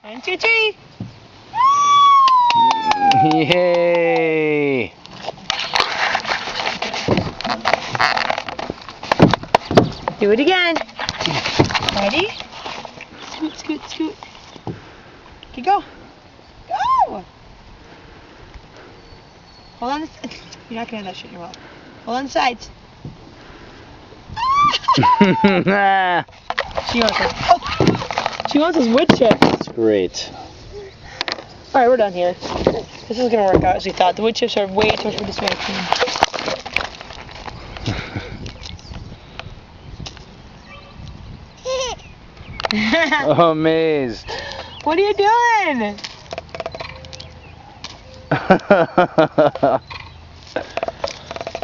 1, 2, 3. Yay! Do it again. Ready? Scoot, scoot, scoot. Okay, go. Go! Hold on. You're not going to have that shit in your mouth. Hold on the sides. She wants those. Oh. She wants those wood chips. That's great. Alright, we're done here. This is going to work out as we thought. The wood chips are way too much for this vacuum. Amazed. What are you doing?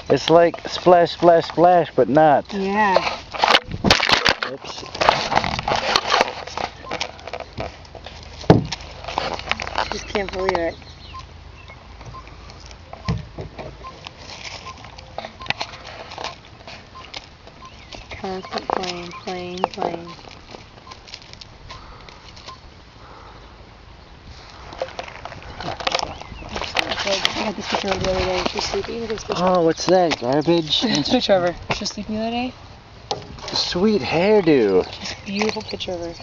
It's like splash, splash, splash, but not. Yeah. Oops. Just can't believe it. Constant playing, playing, playing. I got this picture of her the other day. She was sleeping. Look at this picture. Oh, what's that? Garbage? This picture of her. She was sleeping the other day. Sweet hairdo. Beautiful picture of her.